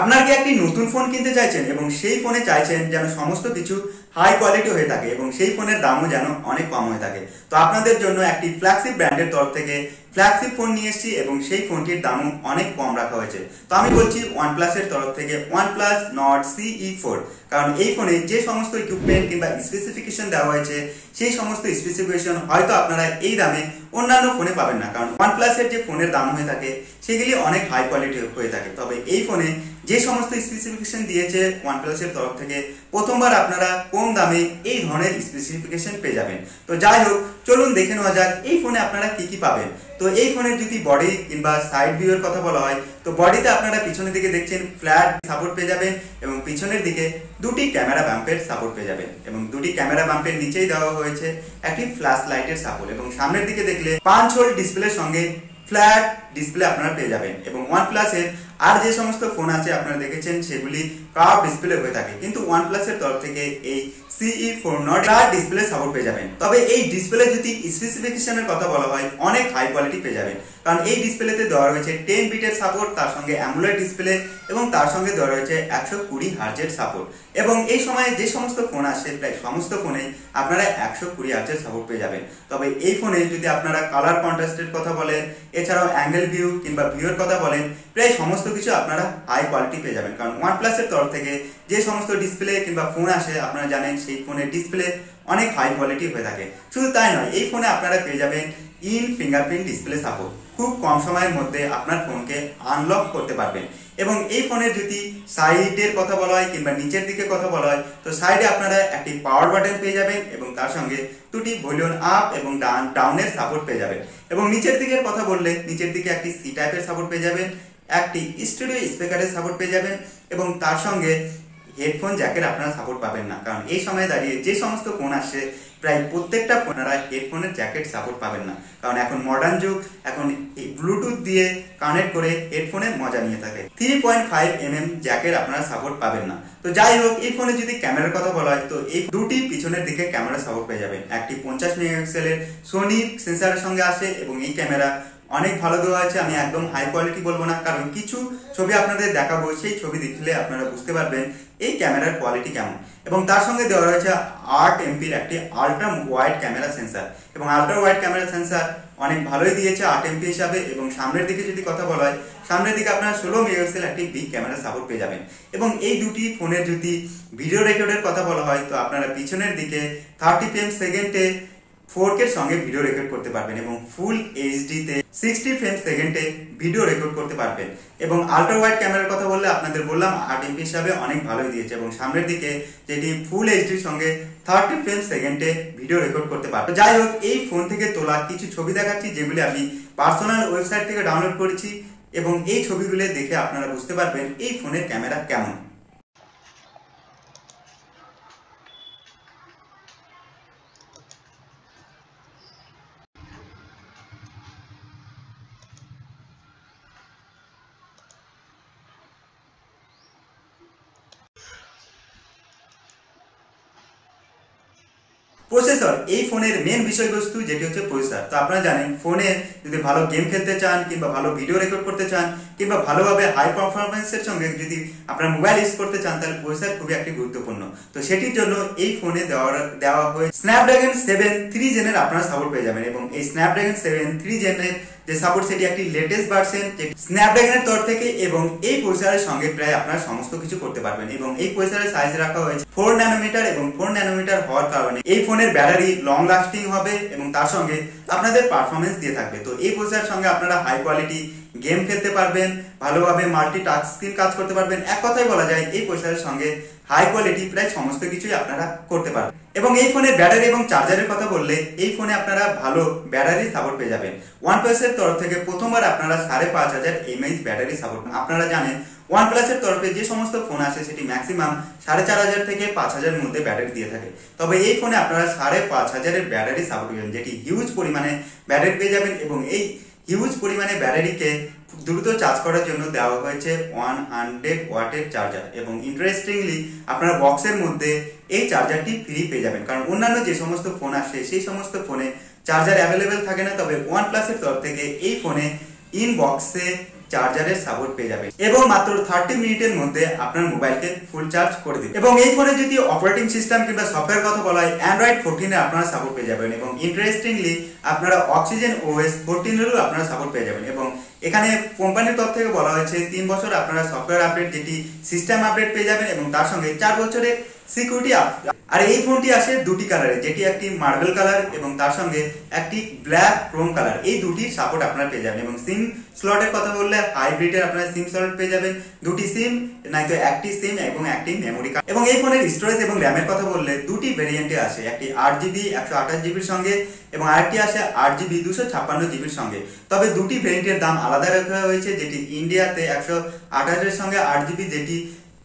আপনার কি একটি নতুন ফোন কিনতে চাইছেন এবং সেই ফোনে চাইছেন যেন সমস্ত কিছু হাই কোয়ালিটি হয়ে থাকে এবং সেই ফোনের দামও যেন অনেক কম হয়ে থাকে, তো আপনাদের জন্য একটি ফ্ল্যাগশিপ ব্র্যান্ডের তরফ থেকে ফ্ল্যাগশিপ ফোন নিয়ে এসেছি এবং সেই ফোনটির দামও অনেক কম রাখা হয়েছে। তো আমি বলছি ওয়ানপ্লাসের তরফ থেকে OnePlus Nord CE4, কারণ এই ফোনে যে সমস্ত ইকুইপমেন্ট কিংবা স্পেসিফিকেশন দেওয়া হয়েছে সেই সমস্ত স্পেসিফিকেশন হয়তো আপনারা এই দামে অন্যান্য ফোনে পাবেন না, কারণ ওয়ানপ্লাসের যে ফোনের দাম হয়ে থাকে সেগুলি অনেক হাই কোয়ালিটি হয়ে থাকে। তবে এই ফোনে যে সমস্ত স্পেসিফিকেশন দিয়েছে ওয়ানপ্লাসের তরফ থেকে প্রথমবার আপনারা কম দামে এই ধরনের স্পেসিফিকেশন পেয়ে যাবেন। তো যাই হোক, চলুন দেখে নেওয়া যাক এই ফোনে আপনারা কি কি পাবেন। তো এই ফোনের যদি বডি কিংবা সাইড ভিউ এর কথা বলা হয়, তো বডিতে আপনারা পিছনের দিকে দেখছেন ফ্ল্যাট সাপোর্ট পেয়ে যাবেন এবং পিছনের দিকে দুটি ক্যামেরা বাম্পের সাপোর্ট পেয়ে যাবেন এবং দুটি ক্যামেরা বাম্পের নিচেই দেওয়া হয়েছে একটি ফ্ল্যাশ লাইটের সাপোর্ট এবং সামনের দিকে দেখলে 5 হোল ডিসপ্লের সঙ্গে ফ্ল্যাট ডিসপ্লে আপনারা পেয়ে যাবেন। এবং ওয়ানপ্লাসের আর যে সমস্ত ফোন আছে আপনারা দেখেছেন সেগুলি কার্ভ ডিসপ্লে হয়ে থাকে, কিন্তু ওয়ানপ্লাসের তরফ থেকে এই CE4 Nord flat display support পেয়ে যাবেন। তবে এই ডিসপ্লে যদি স্পেসিফিকেশনের কথা বলা হয় অনেক হাই কোয়ালিটি পেয়ে যাবেন, কারণ এই ডিসপ্লেতে দেওয়া রয়েছে 10 বিটের সাপোর্ট, তার সঙ্গে অ্যামোলেড ডিসপ্লে এবং তার সঙ্গে দেওয়া রয়েছে 120 হার্জের সাপোর্ট। এবং এই সময়ে যে সমস্ত ফোন আসে প্রায় সমস্ত ফোনে আপনারা 120 হার্জের সাপোর্ট পেয়ে যাবেন। তবে এই ফোনে যদি আপনারা কালার কন্ট্রাস্টের কথা বলেন, এছাড়াও অ্যাঙ্গেল ভিউ কিংবা ভিউর কথা বলেন, প্রায় সমস্ত কিছু আপনারা হাই কোয়ালিটি পেয়ে যাবেন, কারণ ওয়ানপ্লাসের তরফ থেকে যে সমস্ত ডিসপ্লে কিংবা ফোন আসে আপনারা জানেন সেই ফোনের ডিসপ্লে অনেক হাই কোয়ালিটি হয়ে থাকে। শুধু তাই নয়, এই ফোনে আপনারা পেয়ে যাবেন ইন ফিঙ্গারপ্রিন্ট ডিসপ্লে সাপোর্ট, খুব কম সময়ের মধ্যে আপনার ফোনকে আনলক করতে পারবেন। এবং এই ফোনের যদি সাইডের কথা বলা হয় কিংবা নিচের দিকে কথা বলা হয়, তো সাইডে আপনারা একটি পাওয়ার বাটন পেয়ে যাবেন এবং তার সঙ্গে দুটি ভলিউম আপ এবং ডাউনের সাপোর্ট পেয়ে যাবেন। এবং নিচের দিকের কথা বললে নিচের দিকে একটি সি টাইপের সাপোর্ট পেয়ে যাবেন, একটি স্টুডিও স্পিকারের সাপোর্ট পেয়ে যাবেন এবং তার সঙ্গে হেডফোন জ্যাকের আপনারা সাপোর্ট পাবেন না, কারণ এই সময় দাঁড়িয়ে যে সমস্ত ফোন আসছে প্রায় প্রত্যেকটা ফোনেরা হেডফোনের জ্যাকেট সাপোর্ট পাবেন না, কারণ এখন মডার্ন যুগ, এখন ব্লুটুথ দিয়ে কানেক্ট করে হেডফোনের মজা নিয়ে থাকে। 3.5mm জ্যাকের আপনারা সাপোর্ট পাবেন না। তো যাই হোক, এই ফোনে যদি ক্যামেরার কথা বলা হয়, তো এই দুটি পিছনের দিকে ক্যামেরা সাপোর্ট পেয়ে যাবেন। একটি 50 মেগাপিক্সেলের সোনি সেন্সরের সঙ্গে আসে এবং এই ক্যামেরা অনেক ভালো দেওয়া আছে। আমি একদম হাই কোয়ালিটি বলবো না, কারণ কিছু ছবি আপনাদের দেখাবো, সেই ছবি দেখলে আপনারা বুঝতে পারবেন এই ক্যামেরার কোয়ালিটি কেমন। এবং তার সঙ্গে দেওয়া রয়েছে 8MP একটি আল্ট্রা ওয়াইড ক্যামেরা সেন্সার এবং আল্ট্রা ওয়াইড ক্যামেরা সেন্সার অনেক ভালোই দিয়েছে 8MP হিসাবে। এবং সামনের দিকে যদি কথা বলা হয়, সামনের দিকে আপনারা 16 মেগাপিক্সেল একটি বিগ ক্যামেরা সাপোর্ট পেয়ে যাবেন। এবং এই দুটি ফোনের যদি ভিডিও রেকর্ডের কথা বলা হয়, তো আপনারা পিছনের দিকে 30 ফ্রেম সেকেন্ডে 4K এর সঙ্গে ভিডিও রেকর্ড করতে পারবেন এবং ফুল এইচডি তে 60 ফ্রেম সেকেন্ডে ভিডিও রেকর্ড করতে পারবেন। এবং আল্ট্রা ওয়াইড ক্যামেরার কথা বললে আপনাদের বললাম 8MP হিসাবে অনেক ভালোই দিয়েছে এবং সামনের দিকে যেটি ফুল এইচডির সঙ্গে 30 ফ্রেম সেকেন্ডে ভিডিও রেকর্ড করতে পারবেন। যাই হোক, এই ফোন থেকে তোলা কিছু ছবি দেখাচ্ছি যেগুলি আমি পার্সোনাল ওয়েবসাইট থেকে ডাউনলোড করেছি এবং এই ছবিগুলো দেখে আপনারা বুঝতে পারবেন এই ফোনের ক্যামেরা কেমন। প্রসেসর এই ফোনের মেন বিষয়বস্তু যেটি হচ্ছে প্রসেসর। তো আপনারা জানেন ফোনে যদি ভালো গেম খেলতে চান কিংবা ভালো ভিডিও রেকর্ড করতে চান কিংবা ভালোভাবে হাই পারফরমেন্সের সঙ্গে যদি আপনার মোবাইল ইউজ করতে চান, তাহলে প্রসেসর খুবই একটি গুরুত্বপূর্ণ। তো সেটির জন্য এই ফোনে দেওয়া হয় স্ন্যাপড্রাগন 7 3 জেনের আপনারা সাপোর্ট পেয়ে যাবেন। এবং এই স্ন্যাপড্রাগন 7 3 জেনের যে সাপোর্ট সেটি একটি লেটেস্ট ভার্সন স্ন্যাপড্রাগনের তরফ থেকে এবং এই প্রসেসরের সঙ্গে প্রায় আপনারা সমস্ত কিছু করতে পারবেন। এবং এই প্রসেসরের সাইজ রাখা হয়েছে 4 ন্যানোমিটার এবং 4 ন্যানোমিটার হওয়ার কারণে এই ফোনের ব্যাটারি লং লাস্টিং হবে এবং তার সঙ্গে আপনাদের পারফরমেন্স দিয়ে থাকবে। তো এই প্রসেসরের সঙ্গে আপনারা হাই কোয়ালিটি গেম খেলতে পারবেন, ভালোভাবে মাল্টি টাস্কিং কাজ করতে পারবেন। এক কথায় বলা যায় এই প্রসেসরের সঙ্গে হাই কোয়ালিটি প্রায় সমস্ত কিছুই আপনারা করতে পারবেন। এবং এই ফোনের ব্যাটারি এবং চার্জারের কথা বললে এই ফোনে আপনারা ভালো ব্যাটারি সাপোর্ট পেয়ে যাবেন। ওয়ানপ্লাসের তরফ থেকে প্রথমবার আপনারা 5500 mAh ব্যাটারি সাপোর্ট। আপনারা জানেন ওয়ানপ্লাসের তরফে যে সমস্ত ফোন আসে সেটি ম্যাক্সিমাম 4500 থেকে 5000 এর মধ্যে ব্যাটারি দিয়ে থাকে। তবে এই ফোনে আপনারা 5500 এর ব্যাটারি সাপোর্ট পেয়ে যাবেন, যেটি হিউজ পরিমাণে ব্যাটারি পেয়ে যাবেন। এবং এই হিউজ পরিমাণে ব্যাটারিকে দ্রুত চার্জ করার জন্য দেওয়া হয়েছে 100 ওয়াটের চার্জার। এবং ইন্টারেস্টিংলি আপনারা বক্সের মধ্যে এই চার্জারটি ফ্রি পেয়ে যাবেন, কারণ অন্যান্য যে সমস্ত ফোন আসে সেই সমস্ত ফোনে চার্জার অ্যাভেলেবেল থাকে না। তবে ওয়ানপ্লাসের তরফ থেকে এই ফোনে ইনবক্সে চার্জারের সাপোর্ট পেয়ে যাবেন এবং মাত্র 30 মিনিটের মধ্যে আপনার মোবাইলকে ফুল চার্জ করে দিবে। এবং এই ফোনে যদি অপারেটিং সিস্টেম কিংবা সফটওয়্যার কথা বলা হয় অ্যান্ড্রয়েড 14 এ আপনারা সাপোর্ট পেয়ে যাবেন এবং ইন্টারেস্টিংলি আপনারা অক্সিজেন ওএস 14 এরও আপনারা সাপোর্ট পেয়ে যাবেন। এবং এখানে কোম্পানির তরফ থেকে বলা হয়েছে 3 বছর আপনারা সফটওয়্যার আপডেট যেটি সিস্টেম আপডেট পেয়ে যাবেন এবং তার সঙ্গে 4 বছরের সিকিউরিটি আপডেট। আর এই ফোনটি আসে দুটি কালারে, যেটি একটি মার্বেল কালার এবং তার সঙ্গে একটি ব্ল্যাক ক্রোম কালার। এই দুটি সাপোর্ট আপনারা পেয়ে যাবেন। এবং সিম স্লটের কথা বললে হাইব্রিডের আপনারা সিম স্লট পেয়ে যাবেন, দুটি সিম নয়তো একটি সিম এবং একটি মেমোরি কার্ড। এবং এই ফোনের স্টোরেজ এবং র্যামের কথা বললে দুটি ভেরিয়েন্টে আসে, একটি 8GB 128GB সঙ্গে এবং আরেকটি আসে 8GB 256GB সঙ্গে। তবে দুটি ভেরিয়েন্টের দাম আলাদা রাখা হয়েছে, যেটি ইন্ডিয়াতে 128 এর সঙ্গে 8GB যেটি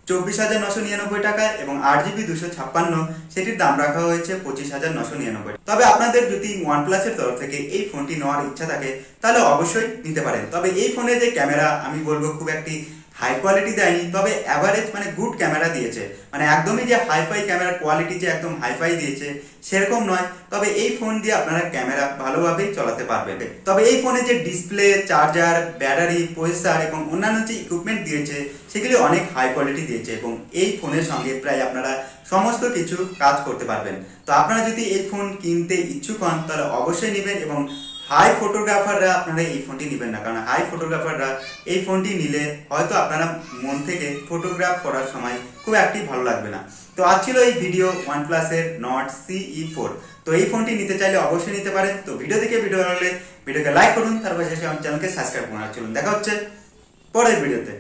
24,999 টাকায় এবং 8GB 256 সেটির দাম রাখা হয়েছে 25,999। তবে আপনাদের যদি OnePlus এর তরফ থেকে এই ফোনটি নেওয়ার ইচ্ছা থাকে তাহলে অবশ্যই নিতে পারেন। তবে এই ফোনে যে ক্যামেরা আমি বলবো খুব একটি হাই কোয়ালিটি দেয়নি, তবে অ্যাভারেজ মানে গুড ক্যামেরা দিয়েছে। মানে একদমই যে হাইফাই ক্যামেরার কোয়ালিটি যে একদম হাইফাই দিয়েছে সেরকম নয়, তবে এই ফোন দিয়ে আপনারা ক্যামেরা ভালোভাবেই চালাতে পারবেন। তবে এই ফোনে যে ডিসপ্লে, চার্জার, ব্যাটারি, প্রসেসর এবং অন্যান্য যে ইকুইপমেন্ট দিয়েছে সেগুলি অনেক হাই কোয়ালিটি দিয়েছে এবং এই ফোনের সঙ্গে প্রায় আপনারা সমস্ত কিছু কাজ করতে পারবেন। তো আপনারা যদি এই ফোন কিনতে ইচ্ছুক হন তাহলে অবশ্যই নেবেন এবং হাই ফটোগ্রাফাররা আপনারা এই ফোনটি নেবেন না, কারণ হাই ফটোগ্রাফাররা এই ফোনটি নিলে হয়তো আপনারা মন থেকে ফটোগ্রাফ করার সময় খুব একটি ভালো লাগবে না। তো আজ ছিল এই ভিডিও OnePlus এর Nord CE4। তো এই ফোনটি নিতে চাইলে অবশ্যই নিতে পারেন। তো ভিডিও ভালো লাগলে ভিডিওকে লাইক করুন, তারপর শেষে আমার চ্যানেলকে সাবস্ক্রাইব করুন। চলুন দেখা হচ্ছে পরের ভিডিওতে।